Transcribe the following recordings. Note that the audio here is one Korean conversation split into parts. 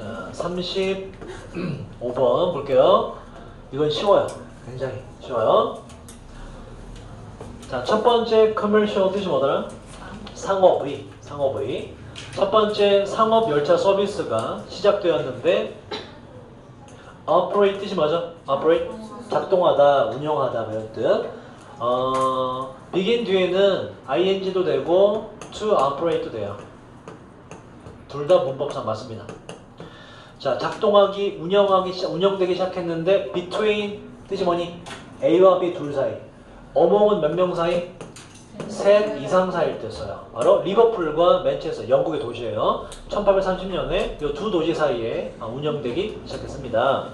자, 35번 볼게요. 이건 쉬워요. 굉장히 쉬워요. 자, 첫 번째 commercial 뜻이 뭐더라? 상업의. 첫 번째 상업 열차 서비스가 시작되었는데 operate 뜻이 뭐죠? operate? 작동하다, 운영하다 그런 뜻. begin 뒤에는 ing도 되고 to operate도 돼요. 둘 다 문법상 맞습니다. 자, 작동하기, 운영되기 시작했는데 between 뜻이 뭐니? A와 B 둘 사이. among은 몇 명 사이? 셋 이상 사이를 뜻어요. 바로 리버풀과 맨체스터, 영국의 도시예요. 1830년에 이 두 도시 사이에 운영되기 시작했습니다.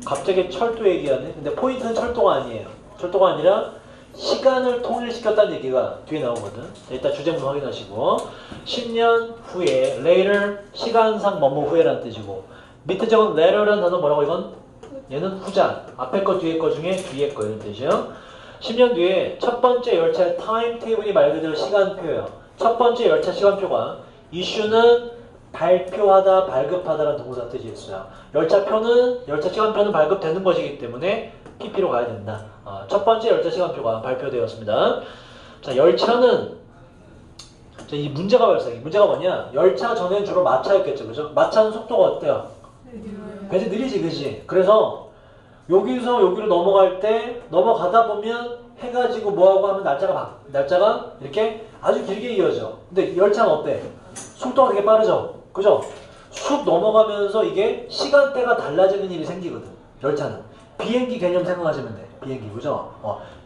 갑자기 철도 얘기하네. 근데 포인트는 철도가 아니에요. 철도가 아니라 시간을 통일시켰다는 얘기가 뒤에 나오거든. 일단 주제문 확인하시고 10년 후에 later 시간상 뭐뭐 후에라는 뜻이고 밑에 적은 later라는 단어 뭐라고 이건? 얘는 후자. 앞에 거 뒤에 거 중에 뒤에 거 이런 뜻이에요. 10년 뒤에 첫 번째 열차의 타임테이블이 말 그대로 시간표예요. 첫 번째 열차 시간표가 이슈는 발표하다, 발급하다라는 동사 뜻이 있어요. 열차 시간표는 발급되는 것이기 때문에 PP로 가야 된다. 첫 번째 열차 시간표가 발표되었습니다. 자, 열차는 이 문제가 발생해. 문제가 뭐냐? 열차 전에는 주로 마차였겠죠, 그죠? 마차는 속도가 어때요? 굉장히 느리지, 그지? 그래서 여기서 여기로 넘어갈 때 넘어가다 보면 해가지고 뭐하고 하면 날짜가 이렇게 아주 길게 이어져. 근데 열차는 어때? 속도가 되게 빠르죠? 그죠? 쑥 넘어가면서 이게 시간대가 달라지는 일이 생기거든. 열차는. 비행기 개념 생각하시면 돼. 비행기, 그죠?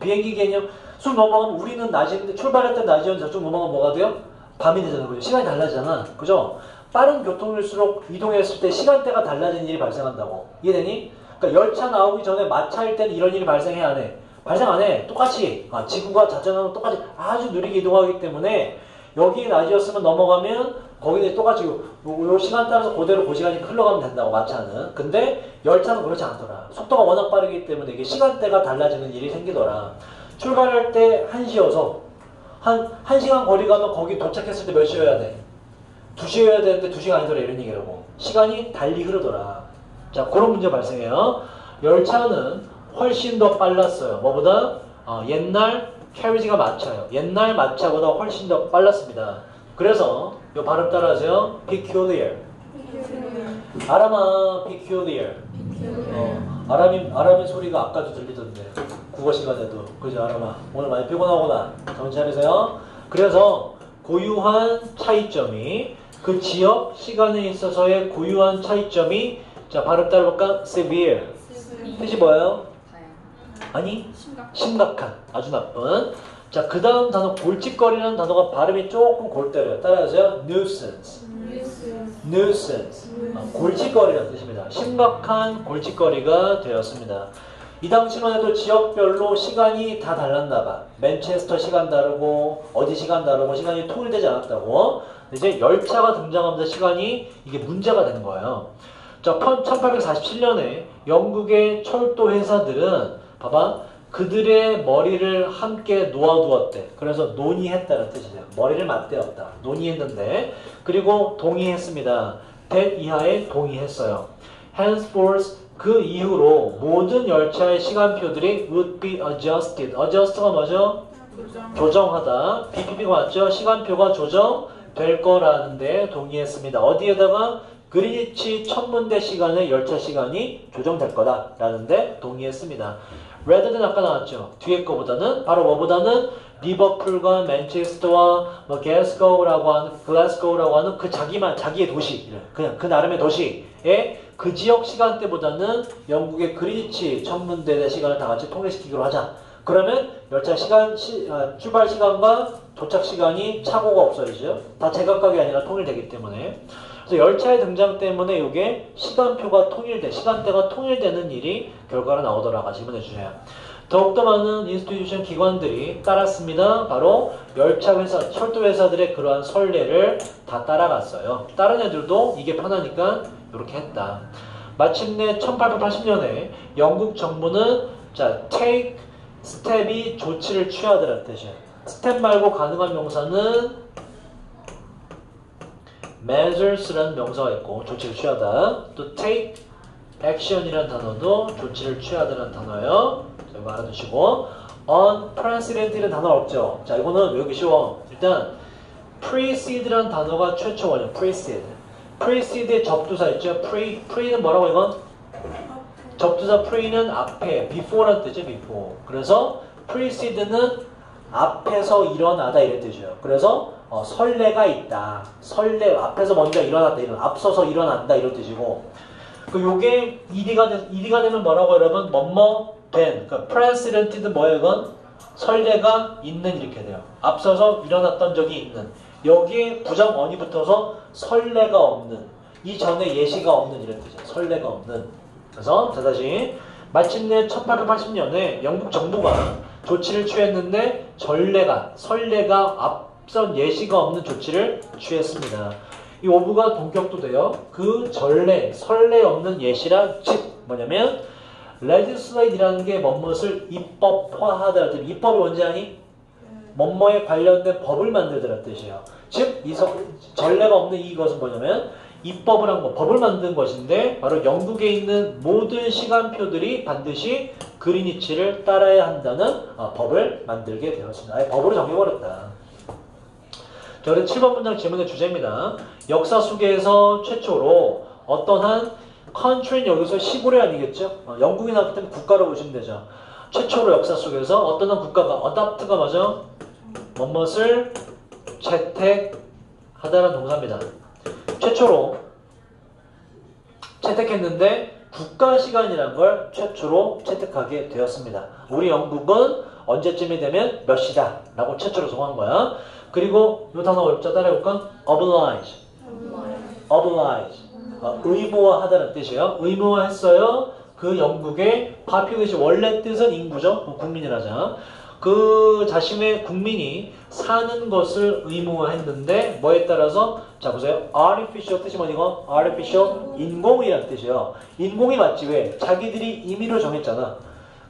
비행기 개념 쑥 넘어가면 우리는 낮인데 출발할 때 낮이었는데 저쪽 넘어가면 뭐가 돼요? 밤이 되잖아. 그죠? 시간이 달라지잖아. 그죠? 빠른 교통일수록 이동했을 때 시간대가 달라지는 일이 발생한다고. 이해되니? 그러니까 열차 나오기 전에 마차일 때는 이런 일이 발생해 안 해? 발생 안 해. 똑같이. 지구가 자전거랑 똑같이 아주 느리게 이동하기 때문에 여기 낮이었으면 넘어가면 거기는 똑같이 요 시간 따라서 그대로 그 시간이 흘러가면 된다고 마차는. 근데 열차는 그렇지 않더라. 속도가 워낙 빠르기 때문에 이게 시간대가 달라지는 일이 생기더라. 출발할 때 1시여서 한 1시간 거리 가면 거기 도착했을 때 몇 시여야 돼? 2시여야 되는데 2시가 아니더라 이런 얘기라고. 시간이 달리 흐르더라. 자, 그런 문제 발생해요. 열차는 훨씬 더 빨랐어요. 뭐보다? 옛날 캐리지가 마차예요. 옛날 마차보다 훨씬 더 빨랐습니다. 그래서 이 발음 따라하세요. peculiar. 아람아, peculiar. 아람의 소리가 아까도 들리던데. 국어 시간에도. 그죠, 아람아? 오늘 많이 피곤하구나. 정신 차리세요. 그래서 고유한 차이점이 그 지역 시간에 있어서의 고유한 차이점이 자, 발음 따라볼까? severe. 뜻이 뭐예요? 아니, 심각한. 아주 나쁜. 자, 그 다음 단어 골칫거리라는 단어가 발음이 조금 골 때려요. 따라하세요. nuisance. 골칫거리라는 뜻입니다. 심각한 골칫거리가 되었습니다. 이 당시만 해도 지역별로 시간이 다 달랐나 봐. 맨체스터 시간 다르고 어디 시간 다르고 시간이 통일되지 않았다고. 이제 열차가 등장하면서 시간이 이게 문제가 되는 거예요. 자, 1847년에 영국의 철도 회사들은 봐봐. 그들의 머리를 함께 놓아두었대. 그래서 논의했다는 뜻이에요. 머리를 맞대었다. 논의했는데 그리고 동의했습니다. that 이하에 동의했어요. henceforth 그 이후로 모든 열차의 시간표들이 would be adjusted. adjust가 뭐죠? 조정하다. BPP가 맞죠? 시간표가 조정될 거라는데 동의했습니다. 어디에다가? 그리니치 천문대 시간의 열차 시간이 조정될 거다라는데 동의했습니다. rather than 아까 나왔죠. 뒤에 거보다는 바로 뭐보다는 리버풀과 맨체스터와 뭐 글래스고우라고 하는 그 자기의 도시, 그냥 그 나름의 도시의 그 지역 시간대보다는 영국의 그리니치 천문대의 시간을 다 같이 통일시키기로 하자. 그러면 열차 출발 시간과 도착 시간이 착오가 없어지죠. 다 제각각이 아니라 통일되기 때문에. 그래서 열차의 등장 때문에 이게 시간대가 통일되는 일이 결과로 나오더라고 질문해 주세요. 더욱더 많은 인스티튜션 기관들이 따랐습니다. 바로 열차 회사, 철도 회사들의 그러한 선례를 다 따라갔어요. 다른 애들도 이게 편하니까 이렇게 했다. 마침내 1880년에 영국 정부는 take 스텝이 조치를 취하더라는 뜻이에요. 스텝 말고 가능한 명사는 measures라는 명사가 있고 조치를 취하다. 또 take action이라는 단어도 조치를 취하다는 단어예요. 자, 이거 알아두시고 unprecedented이라는 단어 없죠. 자, 이거는 외우기 쉬워. 일단 preceder이라는 단어가 최초 원이에요. precede. precede의 접두사 있죠. pre는 뭐라고 이건? 접두사 pre는 앞에, before라는 뜻이죠. before. 그래서 precede는 앞에서 일어나다 이런 뜻이에요. 그래서 설레가 있다. 앞에서 먼저 일어났다. 앞서서 일어난다 이런 뜻이고. 요게 ED가 되면 뭐라고 여러분? 뭐뭐 된. 그러니까 precedented 뭐예요 이건? 설레가 있는 이렇게 돼요. 앞서서 일어났던 적이 있는. 여기에 부정 언이 붙어서 설레가 없는. 이전에 예시가 없는 이런 뜻이에요. 설레가 없는. 그래서 자 다시 마침내 1880년에 영국 정부가 조치를 취했는데 설레가 앞선 예시가 없는 조치를 취했습니다. 이 오브가 동격도 돼요. 그 설레 없는 예시란 즉 뭐냐면 legislate이라는 게 뭐뭇을 입법화하다라는 뜻. 입법이 뭔지 아니? 뭐뭐에 관련된 법을 만들다라는 뜻이에요. 즉 전례가 없는 이것은 뭐냐면 입법을 한 거, 법을 만든 것인데 바로 영국에 있는 모든 시간표들이 반드시 그리니치를 따라야 한다는 법을 만들게 되었습니다. 아예 법으로 정해버렸다. 자, 그래서 7번 문장 질문의 주제입니다. 역사 속에서 최초로 어떠한 country는 여기서 시골이 아니겠죠? 영국이 나왔기 때문에 국가로 보시면 되죠. 최초로 역사 속에서 어떠한 국가가 adopt가 맞아? 뭐뭇을 채택하다라는 동사입니다. 최초로 채택했는데 국가시간이라는 걸 최초로 채택하게 되었습니다. 우리 영국은 언제쯤이 되면 몇 시다 라고 최초로 정한 거야. 그리고 이 단어 어렵죠? 따라해볼까? oblige. 의무화하다는 뜻이에요. 의무화했어요. 그 영국의 population 원래 뜻은 인구죠. 국민이라자. 그 자신의 국민이 사는 것을 의무화했는데 뭐에 따라서 자 보세요. artificial 뜻이 뭐니 이거? artificial 인공이라는 뜻이에요. 인공이 맞지 왜? 자기들이 임의로 정했잖아.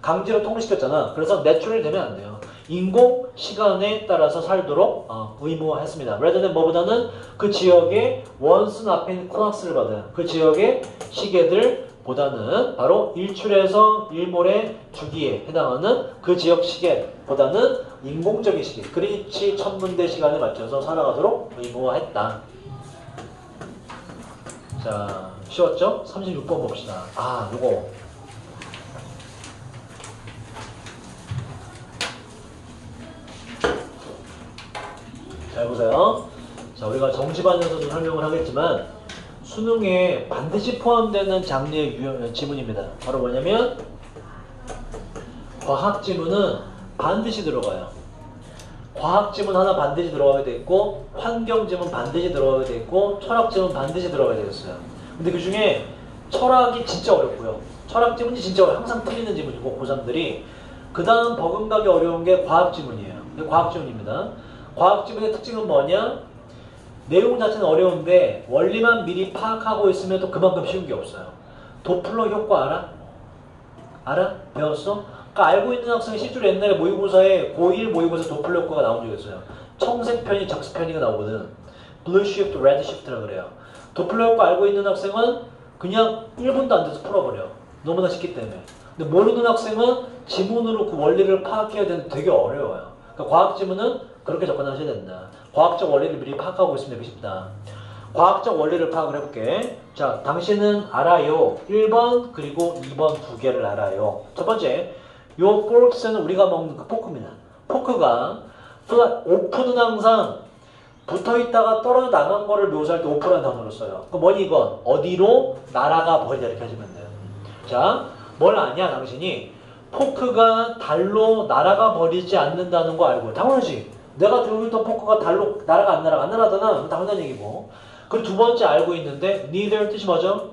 강제로 통일시켰잖아. 그래서 내추럴 되면 안 돼요. 인공 시간에 따라서 살도록 의무화했습니다. rather than 뭐보다는 그 지역의 원슨 앞에 있는 코낙스를 받아요. 그 지역의 시계들 보다는 바로 일출에서 일몰의 주기에 해당하는 그 지역 시계보다는 인공적인 시계, 그리니치 천문대 시간에 맞춰서 살아가도록 의무화했다. 자, 쉬웠죠? 36번 봅시다. 요거. 잘 보세요. 자, 우리가 정시반에서도 설명을 하겠지만 수능에 반드시 포함되는 장르의 지문입니다. 바로 뭐냐면 과학 지문은 반드시 들어가요. 과학 지문 하나 반드시 들어가게 돼 있고 환경 지문 반드시 들어가게 돼 있고 철학 지문 반드시 들어가게 되었어요. 근데 그 중에 철학이 진짜 어렵고요. 철학 지문이 진짜 어려워요. 항상 틀리는 지문이고 고3들이 그 다음 버금가기 어려운 게 과학 지문이에요. 과학 지문입니다. 과학 지문의 특징은 뭐냐? 내용 자체는 어려운데 원리만 미리 파악하고 있으면 또 그만큼 쉬운 게 없어요. 도플러 효과 알아? 알아? 배웠어? 그러니까 알고 있는 학생이 실제로 옛날에 모의고사에 고1 모의고사 도플러 효과가 나온 적이 있어요. 청색편이 적색편이가 나오거든. 블루 시프트, 레드 시프트라 그래요. 도플러 효과 알고 있는 학생은 그냥 1분도 안 돼서 풀어버려. 너무나 쉽기 때문에. 근데 모르는 학생은 지문으로 그 원리를 파악해야 되는데 되게 어려워요. 그러니까 과학 지문은 그렇게 접근하셔야 된다. 과학적 원리를 미리 파악하고 있으면 되게 쉽다. 과학적 원리를 파악을 해볼게. 자, 당신은 알아요. 1번 그리고 2번 두 개를 알아요. 첫 번째, 요 forks는 우리가 먹는 그 포크입니다. 포크가 오픈은 항상 붙어있다가 떨어져 나간 거를 묘사할 때 오픈한 단어로 써요. 그 뭐니 이건? 어디로 날아가 버리다 이렇게 하시면 돼요. 자, 뭘 아냐 당신이? 포크가 달로 날아가 버리지 않는다는 거 알고. 당연하지. 내가 들고 있던 포크가 달로 날아가 안 날아가잖아. 당연한 얘기고. 그리고 두 번째 알고 있는데 neither 뜻이 뭐죠?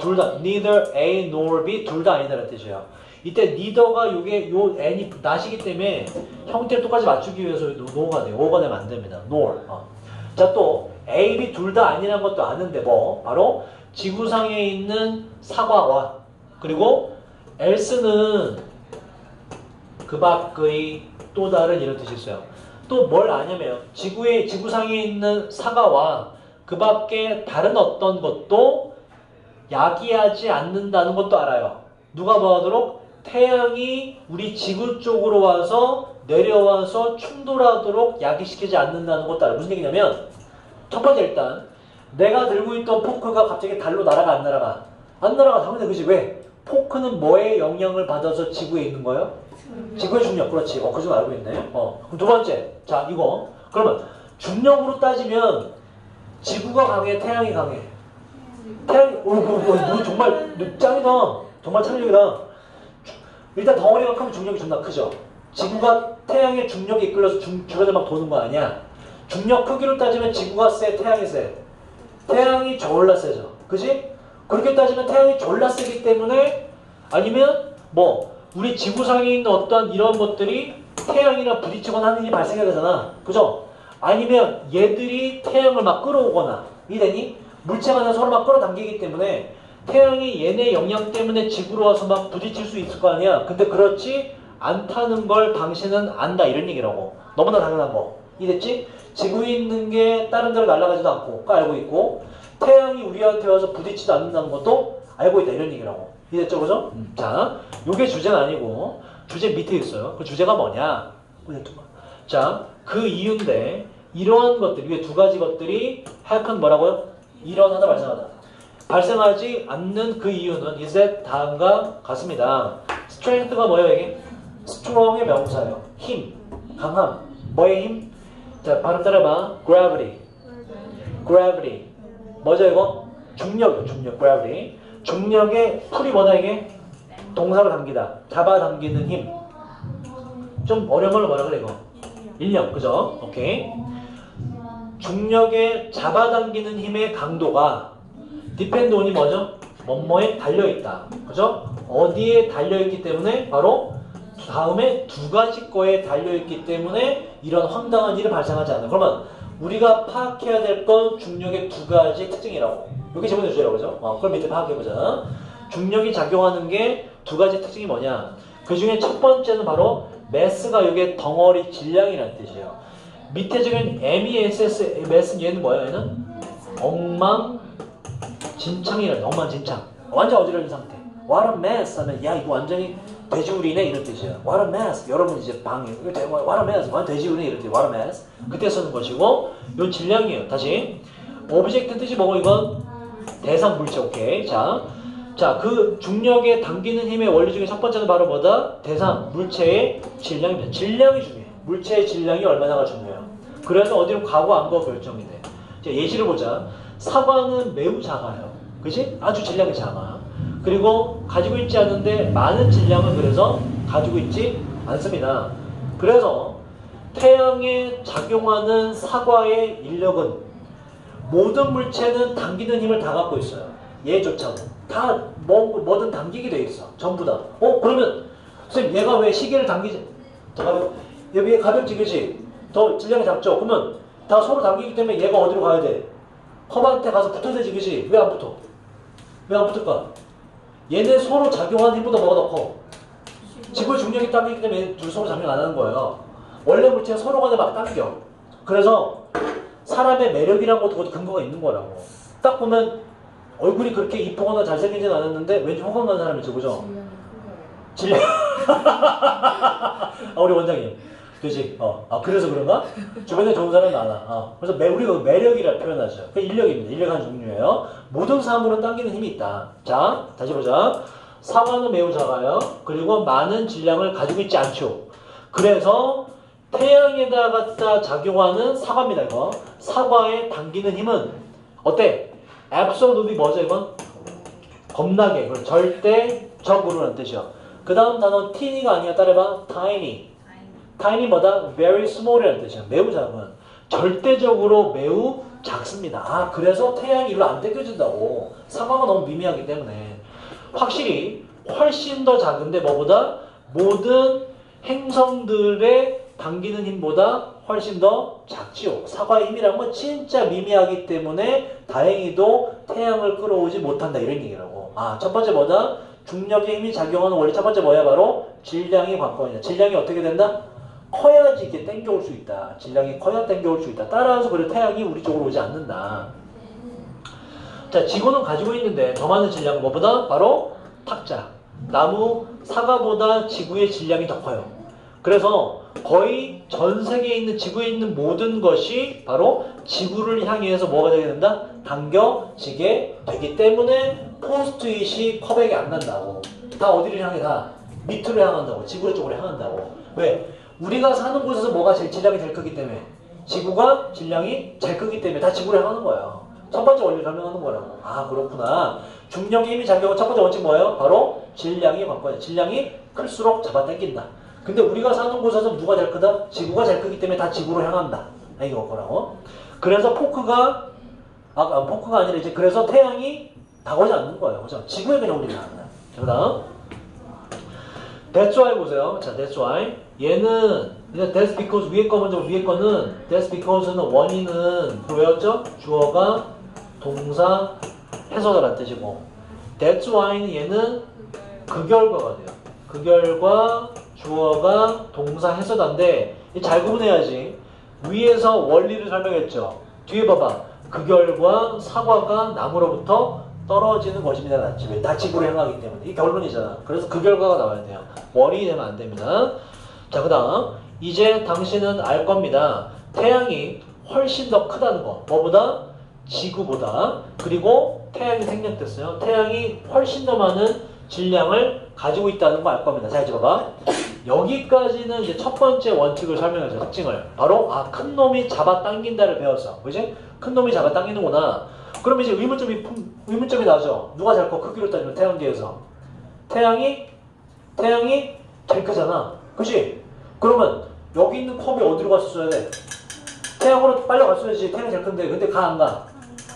둘 다. neither A nor B 둘 다 아니다라는 뜻이에요. 이때 neither가 요게 요 n이 not이기 때문에 형태를 똑같이 맞추기 위해서 no가 돼요. o가 되면 안 됩니다. nor. 자, 또 A, B 둘 다 아니라는 것도 아는데 뭐? 바로 지구상에 있는 사과와 그리고 else는 그 밖의 또 다른 이런 뜻이 있어요. 또 뭘 아냐면 지구상에 있는 사과와 그 밖에 다른 어떤 것도 야기하지 않는다는 것도 알아요. 누가 뭐하도록? 태양이 우리 지구 쪽으로 와서 내려와서 충돌하도록 야기시키지 않는다는 것도 알아요. 무슨 얘기냐면 첫 번째 일단 내가 들고 있던 포크가 갑자기 달로 날아가 안 날아가? 안 날아가. 당연히 그지. 왜? 포크는 뭐에 영향을 받아서 지구에 있는 거예요? 지구의 중력. 그렇지. 그 좀 알고 있네. 그럼 두 번째. 자, 이거. 그러면 중력으로 따지면 지구가 강해, 태양이 강해? 태양이, 너 정말, 너 짱이다. 정말 창력이다. 일단 덩어리가 크면 중력이 존나 크죠. 지구가 태양의 중력에 이끌려서 주변에 막 도는 거 아니야? 중력 크기로 따지면 지구가 세, 태양이 세? 태양이 졸라 세죠. 그지? 그렇게 따지면 태양이 졸라 세기 때문에 아니면 뭐 우리 지구상에 있는 어떤 이런 것들이 태양이랑 부딪히거나 하는 일이 발생해야 되잖아. 그죠? 아니면 얘들이 태양을 막 끌어오거나 이되니 물체가 하나 서로 막 끌어당기기 때문에 태양이 얘네 영향 때문에 지구로 와서 막 부딪힐 수 있을 거 아니야. 근데 그렇지 않다는 걸 당신은 안다 이런 얘기라고. 너무나 당연한 거. 이해됐지? 지구에 있는 게 다른 데로 날아가지도 않고 그거 알고 있고 태양이 우리한테 와서 부딪히지 않는다는 것도 알고 있다 이런 얘기라고. 이해됐죠? 그죠? 자, 요게 주제는 아니고 주제 밑에 있어요. 그 주제가 뭐냐? 자, 그 이유인데 이러한 것들, 위에 두 가지 것들이 happen 뭐라고요? 일어나다 발생하다. 발생하지 않는 그 이유는 이제 다음과 같습니다. strength가 뭐예요 이게? strong의 명사예요. 힘, 강함. 뭐의 힘? 자, 발음 따라봐. gravity. gravity. 뭐죠 이거? 중력이요. 중력. gravity. 중력의 풀이 뭐다 이게? 동사로 당기다. 잡아당기는 힘. 좀 어려운 걸로 뭐라 그래 이거? 인력. 그죠? 오케이. 중력의 잡아당기는 힘의 강도가 depend on이 뭐죠? 뭐뭐에 달려있다. 그죠? 어디에 달려있기 때문에 바로 다음에 두 가지 거에 달려있기 때문에 이런 황당한 일이 발생하지 않는. 그러면 우리가 파악해야 될 건 중력의 두 가지 특징이라고. 이게 제목의 주제라고 그죠? 그걸 밑에 파악해보자. 중력이 작용하는 게 두 가지 특징이 뭐냐? 그 중에 첫 번째는 바로 매스가 이게 덩어리 질량이라는 뜻이에요. 밑에 적은 MESS, 매스는 얘는 뭐야? 얘는 엉망진창이라는 엉망진창. 완전 어지러운 상태. What a mess 하면 야 이거 완전히 돼지우리네 이런 뜻이에요. What a mess. 여러분 이제 방에 What a mess. 완전 돼지우리네 이런 뜻. What a mess. 그때 쓰는 것이고 요 질량이에요. 다시 오브젝트 뜻이 뭐고 이건 대상 물체. 오케이. 자, 그 중력에 당기는 힘의 원리 중에 첫 번째는 바로 뭐다? 대상 물체의 질량입니다. 질량이 중요해. 물체의 질량이 얼마나가 중요해요. 그래서 어디로 가고 안 가고 결정이 돼. 자, 예시를 보자. 사과는 매우 작아요. 그치? 아주 질량이 작아. 그리고 가지고 있지 않은데 많은 질량을 그래서 가지고 있지 않습니다. 그래서 태양에 작용하는 사과의 인력은 모든 물체는 당기는 힘을 다 갖고 있어요. 얘조차도. 다 뭐든 당기게 돼 있어. 전부 다. 그러면 선생님 얘가 왜 시계를 당기지? 얘 위에 가볍지 그치? 더 질량이 작죠? 그러면 다 서로 당기기 때문에 얘가 어디로 가야 돼? 컵한테 가서 붙어야 되지 그치? 왜 안 붙어? 왜 안 붙을까? 얘네 서로 작용하는 힘보다 뭐가 더 커? 지구의 중력이 당기기 때문에 얘네 둘 서로 작용 안 하는 거예요. 원래 물체는 서로 간에 막 당겨. 그래서 사람의 매력이란 것도 그것도 근거가 있는 거라고. 딱 보면 얼굴이 그렇게 이쁘거나 잘생기진 않았는데 왠지 호감 가는 사람이죠. 그죠? 질량. 우리 원장님. 그지? 그래서 그런가? 주변에 좋은 사람이 많아. 그래서 우리가 매력이라 표현하죠. 그 인력입니다. 인력 한 종류예요. 모든 사물은 당기는 힘이 있다. 자, 다시 보자. 사과는 매우 작아요. 그리고 많은 질량을 가지고 있지 않죠. 그래서 태양에다 갖다 작용하는 사과입니다. 이거. 사과에 당기는 힘은 어때? absolutely 뭐죠 이건? 겁나게. 절대적으로라는 뜻이요. 그 다음 단어 teany가 아니야. 따라해봐. tiny. tiny 뭐다? very small이라는 뜻이야. 매우 작은. 절대적으로 매우 작습니다. 그래서 태양이 일로 안 당겨진다고. 사과가 너무 미미하기 때문에. 확실히 훨씬 더 작은데 뭐보다? 모든 행성들의 당기는 힘보다 훨씬 더 작지요. 사과의 힘이라는 건 진짜 미미하기 때문에 다행히도 태양을 끌어오지 못한다 이런 얘기라고. 첫 번째 뭐다? 중력의 힘이 작용하는 원리 첫 번째 뭐야? 바로 질량이 관건이다. 질량이 어떻게 된다? 커야지 이렇게 땡겨올 수 있다. 질량이 커야 땡겨올 수 있다. 따라서 그래 태양이 우리 쪽으로 오지 않는다. 자, 지구는 가지고 있는데 더 많은 질량은 뭐보다? 바로 탁자. 나무, 사과보다 지구의 질량이 더 커요. 그래서 거의 전 세계에 있는 지구에 있는 모든 것이 바로 지구를 향해서 뭐가 되게 된다? 당겨지게 되기 때문에 포스트잇이 컵에게 안 난다고. 다 어디를 향해 다? 밑으로 향한다고. 지구 쪽으로 향한다고. 왜? 우리가 사는 곳에서 뭐가 제일 질량이 제일 크기 때문에 지구가 질량이 제일 크기 때문에 다 지구로 향하는 거예요. 첫 번째 원리를 설명하는 거라고. 아, 그렇구나. 중력의 힘이 작용한 첫 번째 원칙 뭐예요? 바로 질량이 관건이에요. 질량이 클수록 잡아당긴다. 근데 우리가 사는 곳에서 누가 제일 크다? 지구가 제일 크기 때문에 다 지구로 향한다. 이게 뭐라고? 그래서 포크가 아니라 이제 그래서 태양이 다가오지 않는 거예요. 그죠? 지구에 그냥 우리가 향한다. 그 다음. That's why 보세요. 자, that's why. 얘는, that's because 위에 거 먼저, 위에 거는, that's because는 원인은, 외웠죠? 주어가, 동사, 해석을 뜻이고. That's why는 얘는 그 결과가 돼요. 그 결과, 주어가, 동사, 해석인데, 잘 구분해야지. 위에서 원리를 설명했죠. 뒤에 봐봐. 그 결과, 사과가 나무로부터 떨어지는 것입니다. 다 지구로 향하기 때문에. 이게 결론이잖아. 그래서 그 결과가 나와야 돼요. 원인이 되면 안 됩니다. 자, 그 다음. 이제 당신은 알 겁니다. 태양이 훨씬 더 크다는 거. 뭐보다? 지구보다. 그리고 태양이 생략됐어요. 태양이 훨씬 더 많은 질량을 가지고 있다는 거 알 겁니다. 자, 이제 봐봐. 여기까지는 이제 첫 번째 원칙을 설명해줘. 특징을. 바로, 큰 놈이 잡아당긴다를 배웠어. 그지? 큰 놈이 잡아당기는구나. 그럼 이제 의문점이 나죠. 누가 제일 커? 크기로 따지면 태양계에서. 태양이 제일 크잖아. 그치? 그러면 여기 있는 컵이 어디로 갔었어야 돼? 태양으로 빨리 갔어야지. 태양이 제일 큰데. 근데 안 가.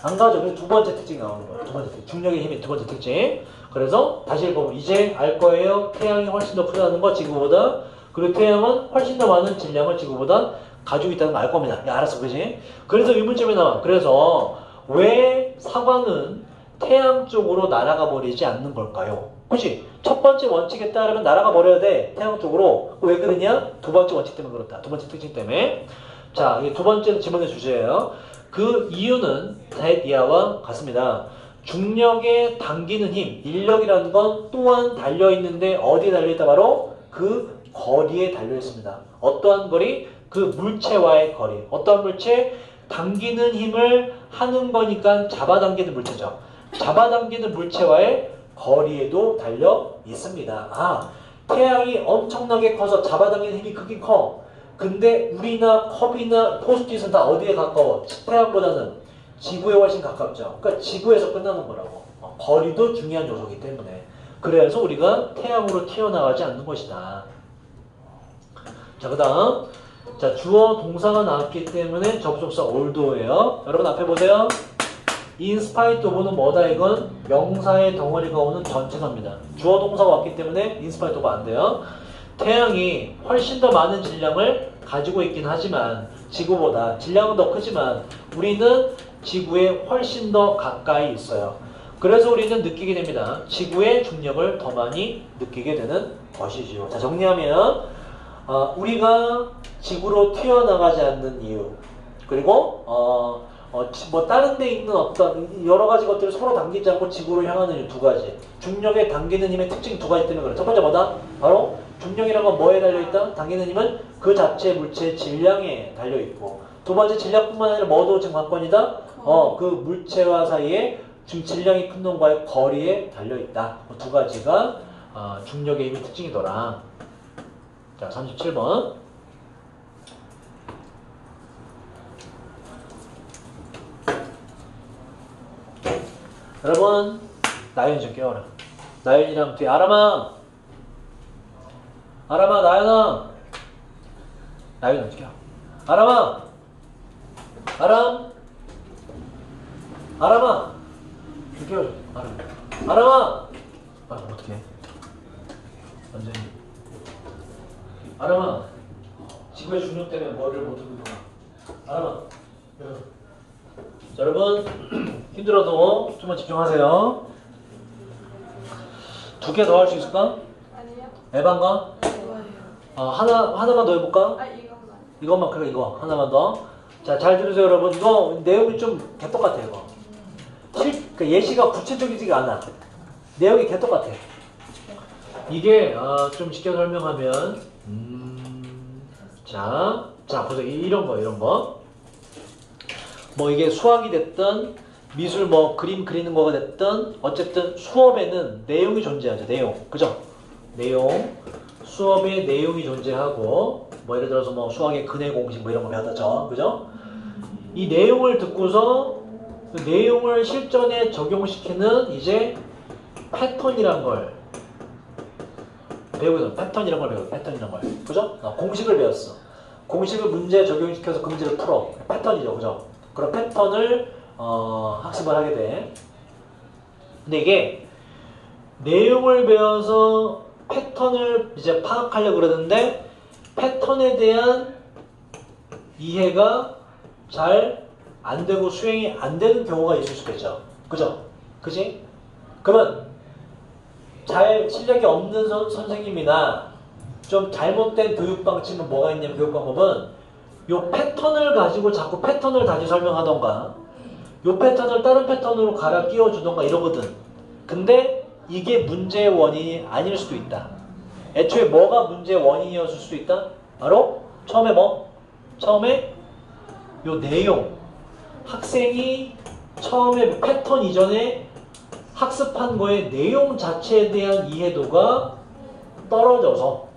안 가죠. 그래서 두 번째 특징이 나오는 거야. 두 번째 특징. 중력의 힘이 두 번째 특징. 그래서 다시 읽어보면 이제 알 거예요. 태양이 훨씬 더 크다는 거 지구보다. 그리고 태양은 훨씬 더 많은 질량을 지구보다 가지고 있다는 거 알 겁니다. 야, 알았어. 그지? 그래서 의문점이 나와. 그래서 왜 사과는 태양 쪽으로 날아가 버리지 않는 걸까요? 그치? 첫 번째 원칙에 따르면 날아가 버려야 돼. 태양 쪽으로. 왜 그러냐? 두 번째 원칙 때문에 그렇다. 두 번째 특징 때문에. 자, 이게 두 번째 질문의 주제예요. 그 이유는 이하와 같습니다. 중력에 당기는 힘, 인력이라는 건 또한 달려있는데 어디에 달려있다? 바로 그 거리에 달려있습니다. 어떠한 거리? 그 물체와의 거리. 어떠한 물체? 당기는 힘을 하는 거니까 잡아당기는 물체죠. 잡아당기는 물체와의 거리에도 달려 있습니다. 태양이 엄청나게 커서 잡아당기는 힘이 크긴 커. 근데 우리나 컵이나 포스트잇은 다 어디에 가까워? 태양보다는 지구에 훨씬 가깝죠. 그러니까 지구에서 끝나는 거라고. 거리도 중요한 요소이기 때문에. 그래서 우리가 태양으로 튀어나가지 않는 것이다. 자, 그 다음. 자, 주어 동사가 나왔기 때문에 접속사 oldo예요. 여러분 앞에 보세요. in spite of는 뭐다? 이건 명사의 덩어리가 오는 전체사입니다. 주어 동사가 왔기 때문에 in spite of 안 돼요. 태양이 훨씬 더 많은 질량을 가지고 있긴 하지만 지구보다 질량은 더 크지만 우리는 지구에 훨씬 더 가까이 있어요. 그래서 우리는 느끼게 됩니다. 지구의 중력을 더 많이 느끼게 되는 것이지요. 자, 정리하면 우리가 지구로 튀어나가지 않는 이유, 그리고 뭐 다른 데 있는 어떤 여러 가지 것들을 서로 당기지 않고 지구로 향하는 이유 두 가지. 중력에 당기는 힘의 특징 두 가지 때문에 그래. 첫 번째 뭐다? 바로 중력이라는 건 뭐에 달려있다? 당기는 힘은 그 자체 물체의 질량에 달려있고, 두 번째 질량뿐만 아니라 뭐도 지금 관건이다? 그 물체와 사이에 질량이 큰 놈과의 거리에 달려있다. 두 가지가 중력의 힘의 특징이더라. 자, 37번. 여러분, 나연이 좀 깨워라. 나연이랑 뒤에 아람아, 나연아. 나연이 어떻게 해? 아람아, 아람아. 좀 깨워줘. 아람아. 어떻게 해? 완전히. 아람아, 지구의 중력 때문에 머리를 못 들고 있구나. 아람아. 자, 여러분 힘들어도 좀만 집중하세요. 두 개 더 할 수 있을까? 아니요. 에반가? 하나만 더 해볼까? 이것만. 이것만. 그래, 이거 하나만 더. 자, 잘 들으세요 여러분. 이거 내용이 좀 개떡같아요. 이거 그러니까 예시가 구체적이지가 않아. 내용이 개 똑같아. 이게 좀 쉽게 설명하면 자 보세요. 이런 거. 뭐 이게 수학이 됐든 미술 뭐 그림 그리는 거가 됐든 어쨌든 수업에는 내용이 존재하죠. 내용. 그죠? 내용. 수업에 내용이 존재하고 뭐 예를 들어서 뭐 수학의 근해 공식 뭐 이런 거 배웠죠. 그죠? 이 내용을 듣고서 그 내용을 실전에 적용시키는 이제 패턴이란 걸 배우거든. 패턴이란 걸 배워. 패턴이란 걸. 그죠? 공식을 배웠어. 공식을 문제에 적용시켜서 그 문제를 풀어. 패턴이죠. 그죠? 그런 패턴을 학습을 하게 돼. 근데 이게 내용을 배워서 패턴을 이제 파악하려고 그러는데 패턴에 대한 이해가 잘 안 되고 수행이 안 되는 경우가 있을 수도 있죠. 그죠? 그지? 그러면 잘 실력이 없는 선생님이나 좀 잘못된 교육 방침은 뭐가 있냐면 교육 방법은 요 패턴을 가지고 자꾸 패턴을 다시 설명하던가 요 패턴을 다른 패턴으로 갈아 끼워주던가 이러거든. 근데 이게 문제의 원인이 아닐 수도 있다. 애초에 뭐가 문제의 원인이었을 수도 있다? 바로 처음에 뭐? 처음에 요 내용. 학생이 처음에 패턴 이전에 학습한 거의 내용 자체에 대한 이해도가 떨어져서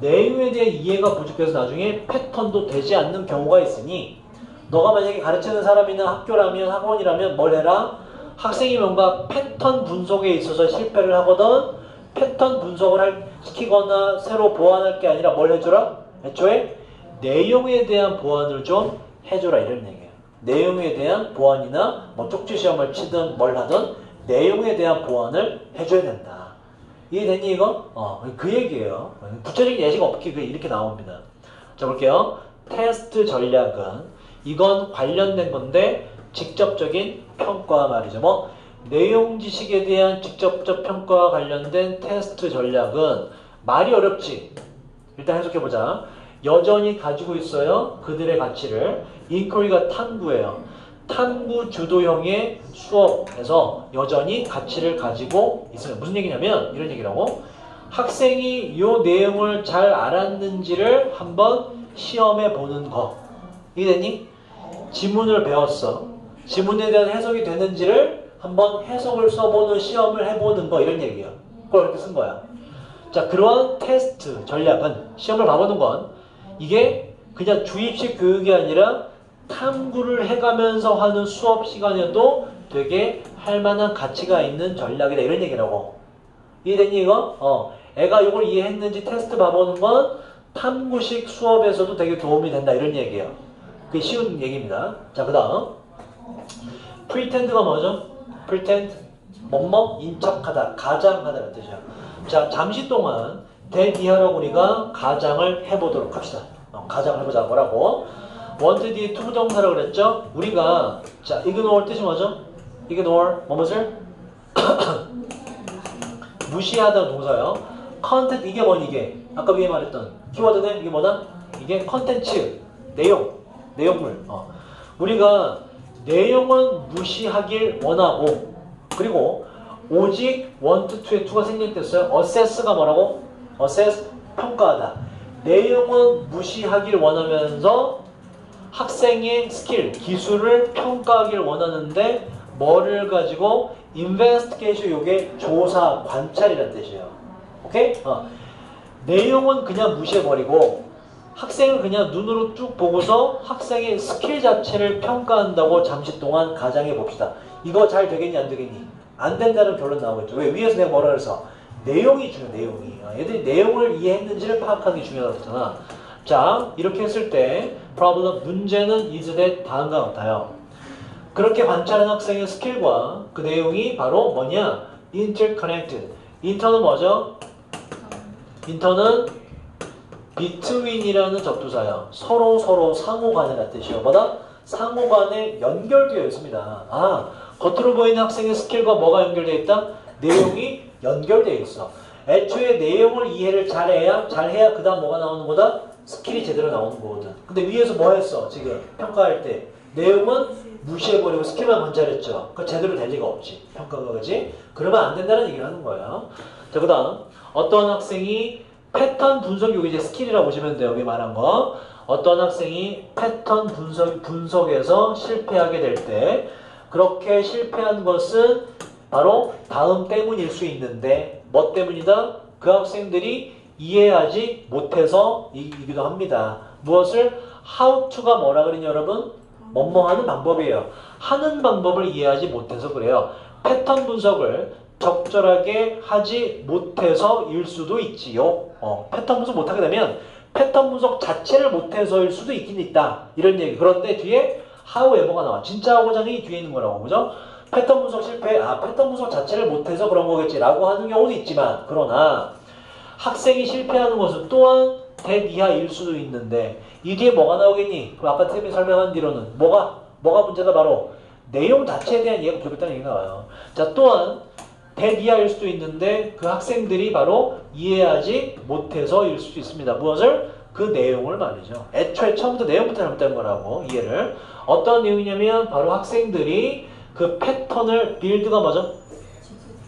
내용에 대한 이해가 부족해서 나중에 패턴도 되지 않는 경우가 있으니 너가 만약에 가르치는 사람이나 학교라면 학원이라면 뭘 해라? 학생이 뭔가 패턴 분석에 있어서 실패를 하거든 패턴 분석을 시키거나 새로 보완할 게 아니라 뭘 해줘라? 애초에 내용에 대한 보완을 좀 해줘라 이런 얘기예요. 내용에 대한 보완이나 뭐 쪽지 시험을 치든 뭘 하든 내용에 대한 보완을 해줘야 된다. 이해됐니 이거? 그 얘기예요. 구체적인 예시가 없기 이렇게 나옵니다. 자 볼게요. 테스트 전략은 이건 관련된 건데 직접적인 평가 말이죠. 뭐 내용 지식에 대한 직접적 평가와 관련된 테스트 전략은 말이 어렵지. 일단 해석해보자. 여전히 가지고 있어요. 그들의 가치를. 인quiry가 탐구예요. 탐구 주도형의 수업에서 여전히 가치를 가지고 있어요. 무슨 얘기냐면 이런 얘기라고. 학생이 이 내용을 잘 알았는지를 한번 시험해 보는 거. 이해됐니? 지문을 배웠어. 지문에 대한 해석이 되는지를 한번 해석을 써보는 시험을 해보는 거 이런 얘기야. 그걸 이렇게 쓴 거야. 자, 그러한 테스트 전략은 시험을 봐보는 건 이게 그냥 주입식 교육이 아니라 탐구를 해가면서 하는 수업 시간에도 되게 할 만한 가치가 있는 전략이다 이런 얘기라고. 이해됐니 이거? 애가 이걸 이해했는지 테스트 봐보는 건 탐구식 수업에서도 되게 도움이 된다 이런 얘기예요. 그게 쉬운 얘기입니다. 자, 그 다음 pretend가 뭐죠? pretend 뭐뭐 인척하다, 가장하다라는 뜻이야. 자, 잠시 동안 대기하라고 우리가 가장을 해보도록 합시다. 가장을 해보자. 뭐라고? want 뒤에 투부정사라고 그랬죠? 우리가 자, ignore 뜻이 뭐죠? ignore 뭐뭇을? 무시하다 동사요. content 이게 뭐니 이게? 아까 위에 말했던 키워드는 이게 뭐다? 이게 컨텐츠, 내용물. 우리가 내용은 무시하길 원하고 그리고 오직 want to의 to가 생길 때 써요. assess가 뭐라고? assess 평가하다. 내용은 무시하길 원하면서 학생의 스킬, 기술을 평가하길 원하는데 뭐를 가지고? investigation 요게 조사, 관찰이라는 뜻이에요. 오케이? 내용은 그냥 무시해버리고 학생을 그냥 눈으로 쭉 보고서 학생의 스킬 자체를 평가한다고 잠시 동안 가정해 봅시다. 이거 잘 되겠니 안 되겠니? 안 된다는 결론 나오겠죠. 왜? 위에서 내가 뭐라 그래서 내용이 중요해. 내용이. 얘들이 내용을 이해했는지를 파악하는 게 중요하다고 했잖아. 자, 이렇게 했을 때 problem 문제는 is that 다음과 같아요. 그렇게 관찰한 학생의 스킬과 그 내용이 바로 뭐냐? interconnected. 인터는 뭐죠? 인터는 between이라는 접두사예요. 서로 상호간이라는 뜻이에요. 뭐다? 상호간에 연결되어 있습니다. 겉으로 보이는 학생의 스킬과 뭐가 연결되어 있다? 내용이 연결되어 있어. 애초에 내용을 이해를 잘해야 그 다음 뭐가 나오는 거다? 스킬이 제대로 나오는 거거든. 근데 위에서 뭐 했어? 지금 평가할 때 내용은 무시해버리고 스킬만 관찰했죠. 그 제대로 될 리가 없지. 평가가 그지? 그러면 안 된다는 얘기를 하는 거예요. 자, 그 다음 어떤 학생이 패턴 분석, 이게 이제 스킬이라고 보시면 돼요. 여기 말한 거. 어떤 학생이 패턴 분석에서 실패하게 될 때 그렇게 실패한 것은 바로 다음 때문일 수 있는데 뭐 때문이다? 그 학생들이 이해하지 못해서이기도 합니다. 무엇을? how to가 뭐라 그러냐 여러분? 뭐뭐 하는 방법이에요. 하는 방법을 이해하지 못해서 그래요. 패턴 분석을 적절하게 하지 못해서일 수도 있지요. 패턴 분석 못하게 되면 패턴 분석 자체를 못해서일 수도 있긴 있다. 이런 얘기. 그런데 뒤에 however가 나와. 진짜 하고자는 뒤에 있는 거라고. 그죠? 패턴 분석 실패. 패턴 분석 자체를 못해서 그런 거겠지 라고 하는 경우도 있지만 그러나 학생이 실패하는 것은 또한 that 이하일 수도 있는데 이 뒤에 뭐가 나오겠니? 그럼 아까 쌤이 설명한 뒤로는 뭐가 문제다? 바로 내용 자체에 대한 이해가 부족했다는 얘기가 나와요. 자, 또한 that 이하일 수도 있는데 그 학생들이 바로 이해하지 못해서일 수도 있습니다. 무엇을? 그 내용을 말이죠. 애초에 처음부터 내용부터 잘못된 거라고 이해를. 어떤 내용이냐면 바로 학생들이 그 패턴을 빌드가 뭐죠?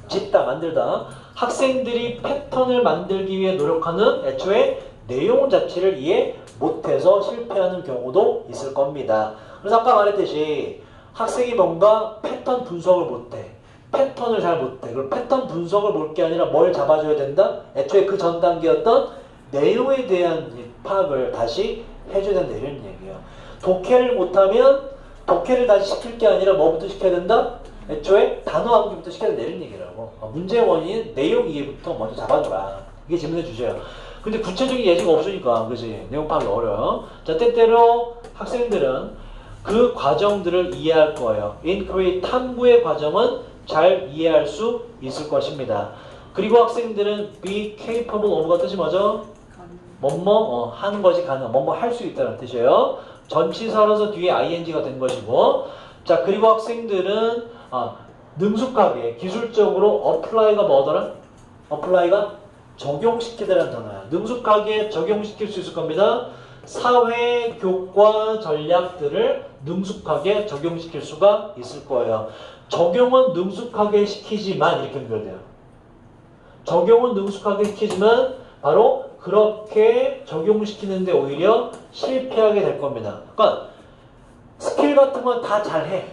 짓다, 만들다. 학생들이 패턴을 만들기 위해 노력하는 애초에 내용 자체를 이해 못해서 실패하는 경우도 있을 겁니다. 그래서 아까 말했듯이 학생이 뭔가 패턴 분석을 못해. 패턴을 잘 못해. 그럼 패턴 분석을 볼 게 아니라 뭘 잡아줘야 된다? 애초에 그 전 단계였던 내용에 대한 파악을 다시 해줘야 된다. 이런 얘기예요. 독해를 못하면 독해를 다시 시킬 게 아니라 뭐부터 시켜야 된다? 애초에 단어 암기부터 시켜야 된다. 이런 얘기라고. 문제의 원인 내용 이해부터 먼저 잡아줘라. 이게 질문의 주제예요. 근데 구체적인 예시가 없으니까 그지? 내용 파악이 어려워요. 자, 때때로 학생들은 그 과정들을 이해할 거예요. inquiry, 탐구의 과정은 잘 이해할 수 있을 것입니다. 그리고 학생들은 be capable of가 뜻이 뭐죠? 뭐뭐 하는 것이 가능, 뭐뭐 할 수 있다는 뜻이에요. 전치사라서 뒤에 ing가 된 것이고, 자, 그리고 학생들은 능숙하게 기술적으로 apply가 뭐더라? apply가 적용시키다라는 단어야. 능숙하게 적용시킬 수 있을 겁니다. 사회 교과 전략들을 능숙하게 적용시킬 수가 있을 거예요. 적용은 능숙하게 시키지만 이렇게 연결돼요. 적용은 능숙하게 시키지만 바로 그렇게 적용시키는데 오히려 실패하게 될 겁니다. 그러니까 스킬 같은 건 다 잘해.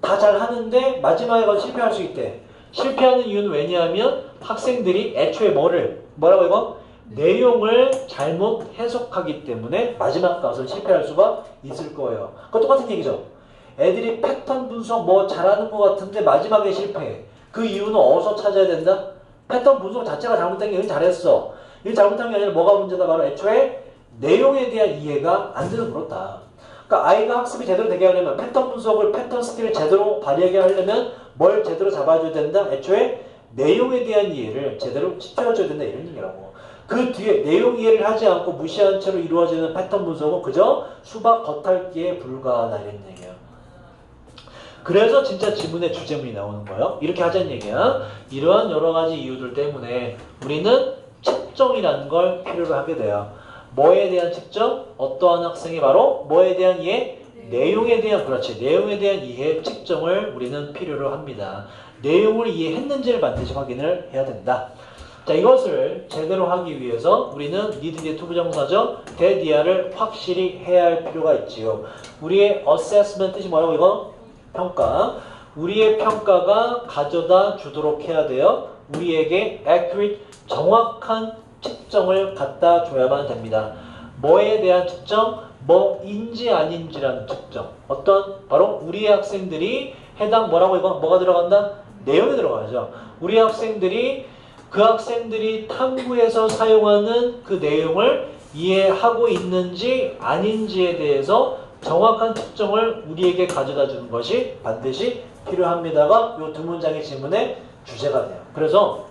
다 잘하는데 마지막에 가서 실패할 수 있대. 실패하는 이유는 왜냐하면 학생들이 애초에 뭐라고 이거? 내용을 잘못 해석하기 때문에 마지막 가서 실패할 수가 있을 거예요. 그거 똑같은 얘기죠. 애들이 패턴 분석 뭐 잘하는 것 같은데 마지막에 실패해. 그 이유는 어디서 찾아야 된다? 패턴 분석 자체가 잘못된 게 일 잘했어. 일 잘못한 게 아니라 뭐가 문제다? 바로 애초에 내용에 대한 이해가 안 돼서 그렇다. 그러니까 아이가 학습이 제대로 되게 하려면 패턴 분석을, 패턴 스킬을 제대로 발휘하게 하려면 뭘 제대로 잡아줘야 된다? 애초에 내용에 대한 이해를 제대로 시켜줘야 된다. 이런 얘기라고. 그 뒤에 내용 이해를 하지 않고 무시한 채로 이루어지는 패턴 분석은 그저 수박 겉핥기에 불과하다. 이런 얘기예요. 그래서 진짜 지문의 주제문이 나오는 거예요. 이렇게 하자는 얘기야. 이러한 여러 가지 이유들 때문에 우리는 측정이라는 걸 필요로 하게 돼요. 뭐에 대한 측정? 어떠한 학생이 바로 뭐에 대한 이해? 내용에 대한, 그렇지. 내용에 대한 이해 측정을 우리는 필요로 합니다. 내용을 이해했는지를 반드시 확인을 해야 된다. 자, 이것을 제대로 하기 위해서 우리는 need 뒤에 투부정사죠. 대디아를 확실히 해야 할 필요가 있지요. 우리의 assessment 뜻이 뭐라고 이거? 평가. 우리의 평가가 가져다 주도록 해야 돼요. 우리에게 accurate, 정확한 측정을 갖다 줘야만 됩니다. 뭐에 대한 측정? 뭐인지 아닌지라는 측정. 어떤? 바로 우리의 학생들이 해당 뭐라고 이거? 뭐가 들어간다? 내용이 들어가죠. 우리 학생들이 그 학생들이 탐구에서 사용하는 그 내용을 이해하고 있는지 아닌지에 대해서 정확한 측정을 우리에게 가져다 주는 것이 반드시 필요합니다가 이 두 문장의 지문의 주제가 돼요. 그래서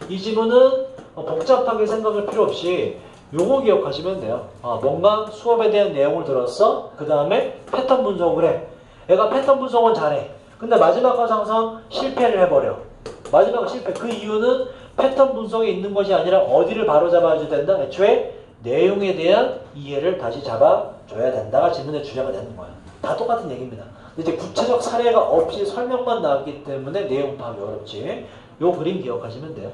이 지문은 복잡하게 생각할 필요 없이 요거 기억하시면 돼요. 뭔가 수업에 대한 내용을 들었어. 그 다음에 패턴 분석을 해. 애가 패턴 분석은 잘해. 근데 마지막 가서 항상 실패를 해버려. 마지막 실패. 그 이유는 패턴 분석에 있는 것이 아니라 어디를 바로 잡아줘야 된다? 애초에 내용에 대한 이해를 다시 잡아줘야 된다가 질문의 주제가 되는 거야. 다 똑같은 얘기입니다. 근데 이제 구체적 사례가 없이 설명만 나왔기 때문에 내용 파악이 어렵지. 요 그림 기억하시면 돼요.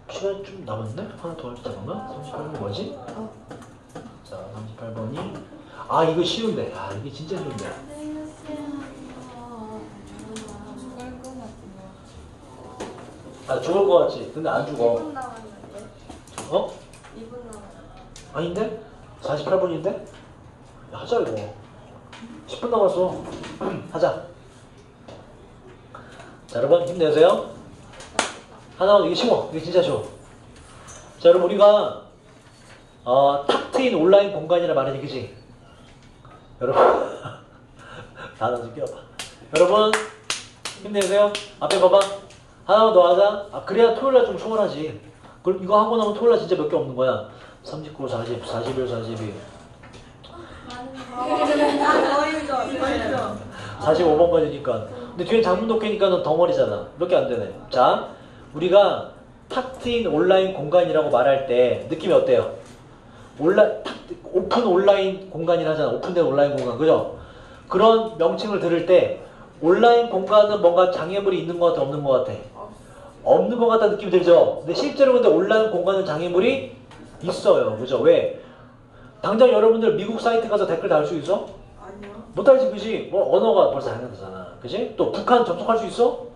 시간 좀 남았네? 하나 더 할지 잠깐만. 38번 뭐지? 자, 38번이 이거 쉬운데. 이게 진짜 쉬운데. 죽을 것 같지? 근데 안 죽어. 2분 남았는데. 어? 2분 남았는데. 아닌데? 48분인데? 하자 이거. 10분 남았어. 하자. 자, 여러분 힘내세요. 하나, 이게 쉬워. 이게 진짜 쉬워. 자, 여러분 우리가 탁 트인 온라인 공간이라 말하지, 그치? 여러분 하나 좀 끼워봐. 여러분 힘내세요. 앞에 봐봐. 하나만 더 하자. 그래야 토요일날 좀 수월하지. 그럼 이거 하고 나면 토요일날 진짜 몇 개 없는 거야. 39, 40, 41, 42 45번까지니까. 근데 뒤에 장문 독해니까는 덩어리잖아. 몇 개 안 되네. 자, 우리가 탁 트인 온라인 공간이라고 말할 때 느낌이 어때요? 오픈 온라인 공간이라 하잖아. 오픈된 온라인 공간. 그죠? 그런 명칭을 들을 때 온라인 공간은 뭔가 장애물이 있는 것 같아? 없는 것 같아? 없는 것 같다는 느낌이 들죠? 근데 실제로 근데 온라인 공간은 장애물이 있어요. 그죠? 왜? 당장 여러분들 미국 사이트 가서 댓글 달 수 있어? 아니요. 못하지, 그지? 뭐 언어가 벌써 당연하잖아. 그지? 또 북한 접속할 수 있어?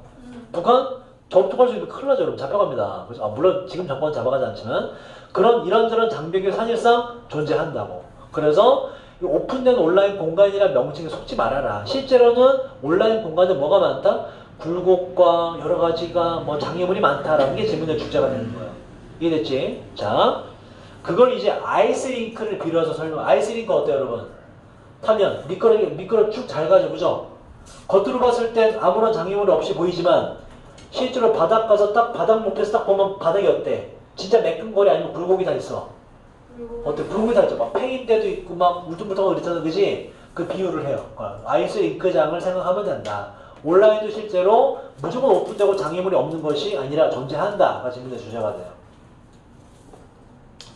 북한 접촉할 수 있으면 큰일 나죠. 여러분 잡혀갑니다. 그래서 물론 지금 정권 잡아가지 않지만 그런 이런저런 장벽이 사실상 존재한다고. 그래서 이 오픈된 온라인 공간이라는 명칭에 속지 말아라. 실제로는 온라인 공간에 뭐가 많다? 굴곡과 여러 가지가 뭐 장애물이 많다라는 게 질문의 주제가 되는 거예요. 이해됐지? 자, 그걸 이제 아이스링크를 빌어서 설명. 아이스링크 어때요, 여러분? 타면 미끄러 쭉 잘 가죠, 그죠? 겉으로 봤을 땐 아무런 장애물이 없이 보이지만 실제로 바닥 가서 딱 바닥 높이에서 딱 보면 바닥이 어때? 진짜 매끈거리 아니면 굴곡이 다 있어? 어때? 굴곡이 다 있죠. 막 팽인데도 있고 막 울퉁불퉁하고 그랬잖아, 그지? 그 비유를 해요. 아이스 잉크장을 생각하면 된다. 온라인도 실제로 무조건 오픈되고 장애물이 없는 것이 아니라 존재한다가 질문의 주제가 돼요.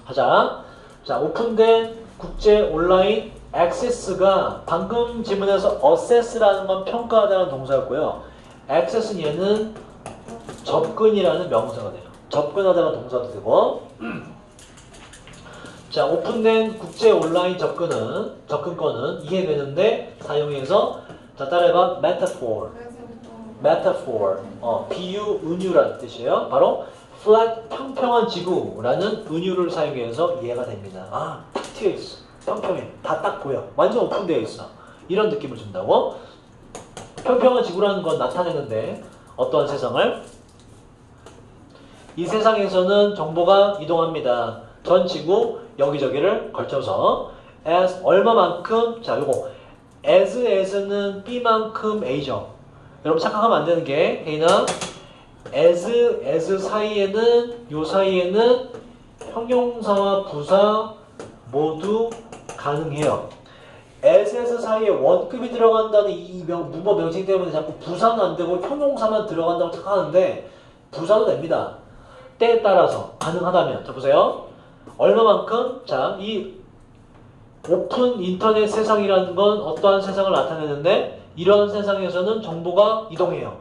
하자. 자, 오픈된 국제 온라인 액세스가 방금 질문에서 assess라는 건 평가하다는 동사였고요. access는 얘는 접근이라는 명사가 돼요. 접근하다가 동사도 되고. 자, 오픈된 국제 온라인 접근권은 이해되는데 사용해서 자, 따라해봐. metaphor. 비유, 은유라는 뜻이에요. 바로 flat, 평평한 지구라는 은유를 사용해서 이해가 됩니다. 탁 트여 있어. 평평해. 다 딱 보여. 완전 오픈되어 있어. 이런 느낌을 준다고. 평평한 지구라는 건 나타내는데 어떠한 세상을? 이 세상에서는 정보가 이동합니다. 전 지구 여기저기를 걸쳐서 as 얼마만큼 자 요거 as는 b만큼 a죠. 여러분 착각하면 안 되는 게 A나 as 사이에는 요 사이에는 형용사와 부사 모두 가능해요. as 사이에 원급이 들어간다는 이 문법 명칭 때문에 자꾸 부사는 안 되고 형용사만 들어간다고 착각하는데 부사도 됩니다. 때에 따라서 가능하다면. 자 보세요. 얼마만큼? 자, 이 오픈 인터넷 세상이라는 건 어떠한 세상을 나타내는데 이런 세상에서는 정보가 이동해요.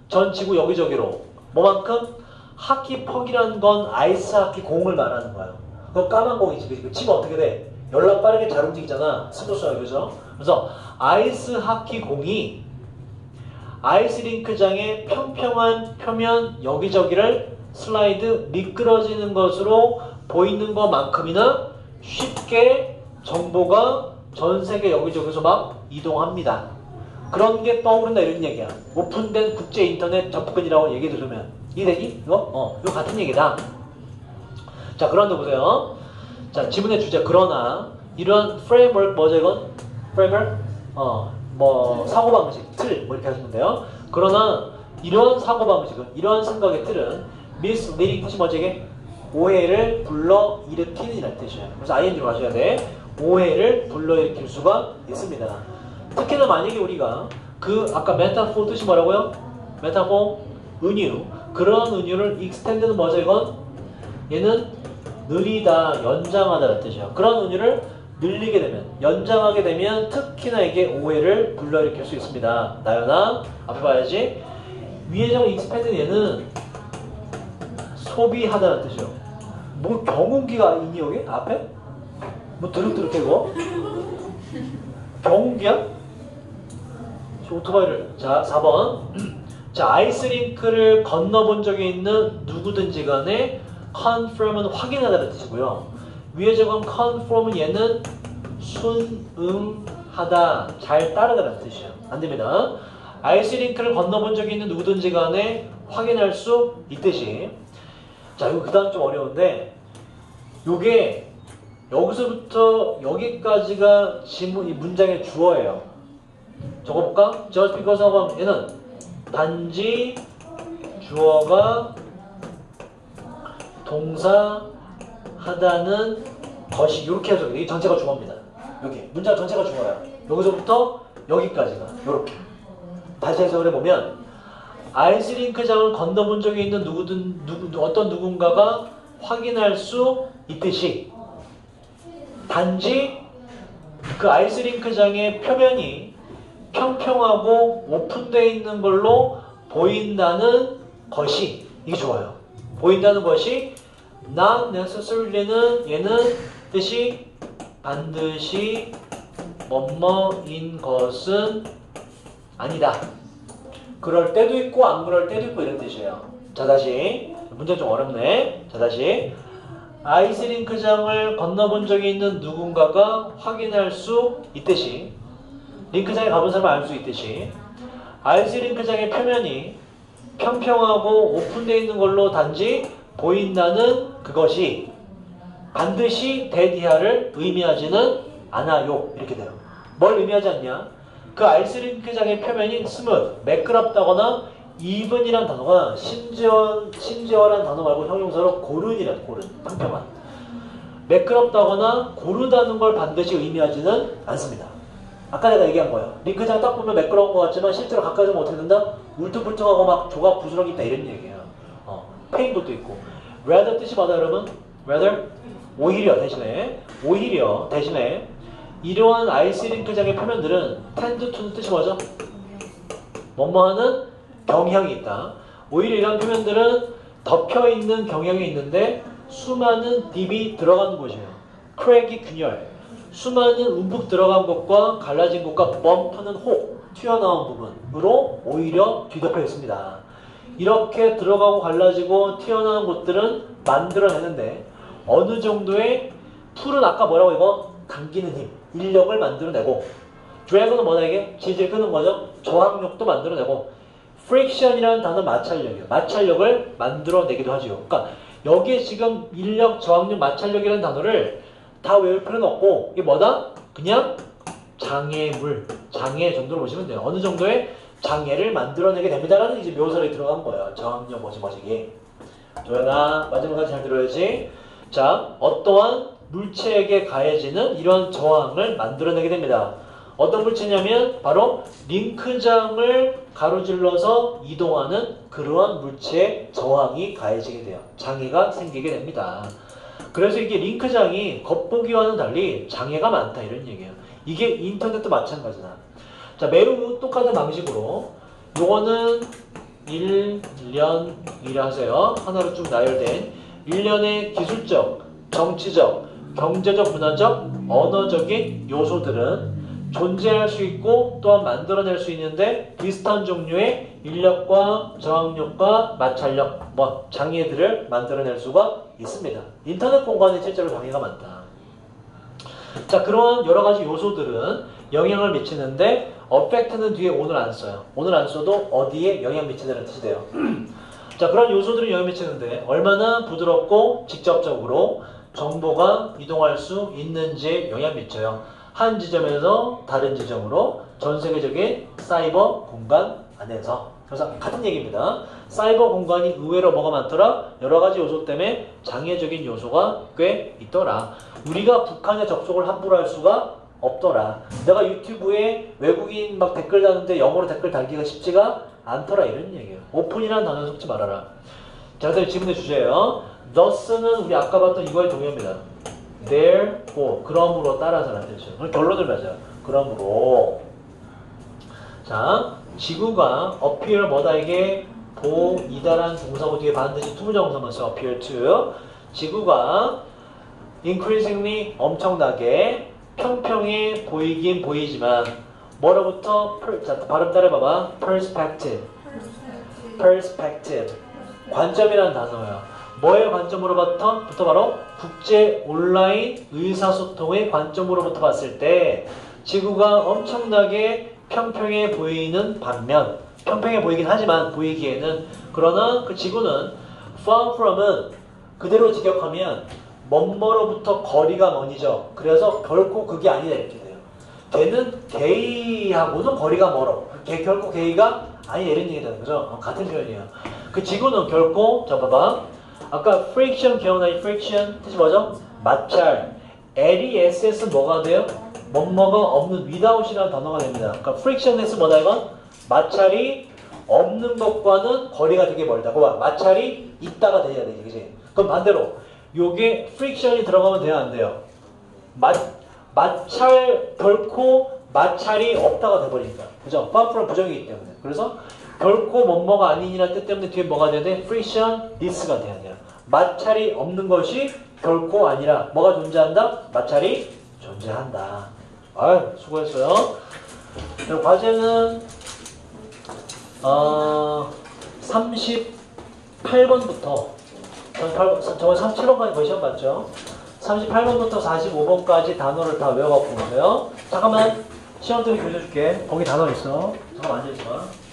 전 지구 여기저기로. 뭐만큼? 하키퍽이라는 건 아이스 하키 공을 말하는 거예요. 그거 까만 공이지. 그치? 치면 어떻게 돼? 연락 빠르게 잘 움직이잖아. 스무스하게. 그죠? 그래서 아이스 하키 공이 아이스링크장의 평평한 표면 여기저기를 슬라이드 미끄러지는 것으로 보이는 것만큼이나 쉽게 정보가 전 세계 여기저기서 막 이동합니다. 그런 게 떠오른다 이런 얘기야. 오픈된 국제 인터넷 접근이라고 얘기 들으면 이해되니? 이거? 이거 같은 얘기다. 자, 그런데 보세요. 자, 지문의 주제. 그러나 이런 프레임워크 뭐죠 이건? 프레임워크? 뭐 사고방식, 틀 뭐 이렇게 하시면 돼요. 그러나 이런 사고방식은 이런 생각의 틀은 misleading 뜻이 뭐지 이게? 오해를 불러일으키는 이라는 뜻이에요. 그래서 ing로 하셔야 돼. 오해를 불러일으킬 수가 있습니다. 특히나 만약에 우리가 그 아까 메타포 뜻이 뭐라고요? 메타포 은유. 그런 은유를 extend는 뭐죠 이건? 얘는 느리다, 연장하다라는 뜻이에요. 그런 은유를 늘리게 되면, 연장하게 되면 특히나 이게 오해를 불러일으킬 수 있습니다. 나연아, 앞에 봐야지. 위에 적은 expand 얘는 소비하다는 뜻이요. 뭐 경운기가 있니 여기? 앞에? 뭐 드륵드륵해 이거? 경운기야? 오토바이를. 자, 4번. 자, 아이스링크를 건너본 적이 있는 누구든지 간에 confirm은 확인하다는 뜻이고요. 위에 적은 conform은 얘는 순응하다, 잘 따르다는 뜻이에요. 안 됩니다. 아이스링크를 건너본 적이 있는 누구든지 간에 확인할 수 있듯이. 자, 이거 그 다음 좀 어려운데, 요게 여기서부터 여기까지가 지문, 이 문장의 주어예요. 적어볼까? just because 하고 하면 얘는 단지 주어가 동사 하다는 것이 이렇게 해서 이 전체가 주어입니다. 여기 문장 전체가 주어요. 여기서부터 여기까지가 이렇게 다시 해석을 해보면 아이스링크장을 건너본 적이 있는 어떤 누군가가 확인할 수 있듯이 단지 그 아이스링크장의 표면이 평평하고 오픈되어 있는 걸로 보인다는 것이, 이게 좋아요. 보인다는 것이 not necessary는 얘는 뜻이 반드시 뭐뭐인 것은 아니다. 그럴 때도 있고 안 그럴 때도 있고 이런 뜻이에요. 자, 다시 문제 좀 어렵네. 자, 다시 아이스링크장을 건너본 적이 있는 누군가가 확인할 수 있듯이, 링크장에 가본 사람은 알 수 있듯이 아이스링크장의 표면이 평평하고 오픈되어 있는 걸로 단지 보인다는 그것이 반드시 대디하를 의미하지는 않아요. 이렇게 돼요. 뭘 의미하지 않냐? 그 아이스링크장의 표면이 스무드, 매끄럽다거나 even이란 단어가 심지어란 단어 말고 형용사로 고른이란, 고른, 평평한. 매끄럽다거나 고르다는 걸 반드시 의미하지는 않습니다. 아까 내가 얘기한 거예요. 링크장 딱 보면 매끄러운 것 같지만 실제로 가까이 오면 어떻게 된다? 울퉁불퉁하고 막 조각 부스러기 있다 이런 얘기예요. 페인 것도 있고. rather 뜻이 맞아요, 여러분? rather 오히려 대신에 이러한 아이스링크장의 표면들은 tend to는 뜻이 뭐죠? 뭐뭐하는 경향이 있다. 오히려 이런 표면들은 덮여있는 경향이 있는데 수많은 딥이 들어간 곳이에요. 크랙이 균열, 수많은 움푹 들어간 곳과 갈라진 곳과 범프는 혹, 튀어나온 부분으로 오히려 뒤덮여 있습니다. 이렇게 들어가고 갈라지고 튀어나온 곳들은 만들어내는데 어느 정도의 풀은 아까 뭐라고 이거? 당기는 힘, 인력을 만들어내고, 드래그는 뭐냐 이게? 질질 끄는 거죠? 저항력도 만들어내고, 프릭션이라는 단어 마찰력이에요. 마찰력을 만들어내기도 하죠. 그러니까 여기에 지금 인력, 저항력, 마찰력이라는 단어를 다 외울 필요는 없고, 이게 뭐다? 그냥 장애물, 장애 정도로 보시면 돼요. 어느 정도의 장애를 만들어내게 됩니다라는 이제 묘사를 들어간 거예요. 저항력 뭐지. 조연아, 마지막까지 잘 들어야지. 자, 어떠한 물체에게 가해지는 이런 저항을 만들어내게 됩니다. 어떤 물체냐면 바로 링크장을 가로질러서 이동하는 그러한 물체의 저항이 가해지게 돼요. 장애가 생기게 됩니다. 그래서 이게 링크장이 겉보기와는 달리 장애가 많다 이런 얘기예요. 이게 인터넷도 마찬가지다. 자, 매우 똑같은 방식으로 요거는 1년이라 하세요. 하나로 쭉 나열된 1년의 기술적, 정치적, 경제적, 문화적, 언어적인 요소들은 존재할 수 있고 또한 만들어낼 수 있는데 비슷한 종류의 인력과 저항력과 마찰력, 장애들을 만들어낼 수가 있습니다. 인터넷 공간에 실제로 장애가 많다. 자, 그러한 여러 가지 요소들은 영향을 미치는데 affect는 뒤에 오늘 안 써요. 오늘 안 써도 어디에 영향 미치는 뜻이 돼요. 자, 그런 요소들이 영향 미치는데 얼마나 부드럽고 직접적으로 정보가 이동할 수 있는지에 영향 미쳐요. 한 지점에서 다른 지점으로 전 세계적인 사이버 공간 안에서. 그래서 같은 얘기입니다. 사이버 공간이 의외로 뭐가 많더라? 여러 가지 요소 때문에 장애적인 요소가 꽤 있더라. 우리가 북한에 접속을 함부로 할 수가 없더라. 내가 유튜브에 외국인 막 댓글 다는데 영어로 댓글 달기가 쉽지가 않더라 이런 얘기예요. 오픈이라는 단어는 속지 말아라. 자, 그래서 질문의 주제예요. thus는 우리 아까 봤던 이거의 동의어입니다. therefore 그러므로 따라서라는 뜻이죠. 그럼 결론을 맞아요. 그러므로 자 지구가 appear 뭐다 이게 보이다란 동사고 뒤에 반드시 투부정사만 써 appear to 지구가 increasingly 엄청나게 평평해 보이긴 보이지만 뭐로부터 자 발음 따라해봐봐 perspective 관점이라는 단어예요. 뭐의 관점으로부터 바로 국제 온라인 의사소통의 관점으로부터 봤을 때 지구가 엄청나게 평평해 보이는 반면 평평해 보이긴 하지만 보이기에는 그러나 그 지구는 far from은 그대로 직역하면 뭐뭐로부터 거리가 먼이죠. 그래서 결코 그게 아니다 이렇게 돼요. 걔는 게이하고는 거리가 멀어. 결코 게이가 아니 이런 얘기다 그죠? 같은 표현이에요. 그 지구는 결코 자 봐봐. 아까 friction 기억나? 이 friction 뜻이 뭐죠? 마찰. LESS 뭐가 돼요? 뭐뭐가 없는 without이라는 단어가 됩니다. 그러니까 frictionless 뭐다 이건? 마찰이 없는 것과는 거리가 되게 멀다고 봐. 마찰이 있다가 돼야 되지, 그지? 그럼 반대로 요게 friction이 들어가면 돼야 안 돼요? 마찰 결코 마찰이 없다가 돼버리니까, 그죠? far from 부정이기 때문에. 그래서 결코 뭐뭐가 아니니라는 뜻 때문에 뒤에 뭐가 돼야 돼? frictionless가 돼야 돼요. 마찰이 없는 것이 결코 아니라 뭐가 존재한다? 마찰이 존재한다. 아유, 수고했어요. 과제는 38번부터 저번 37번까지 거의 시험 봤죠? 38번부터 45번까지 단어를 다 외워갖고 오세요. 잠깐만 시험 때문에 교재 줄게. 거기 단어 있어. 잠깐 앉아있어.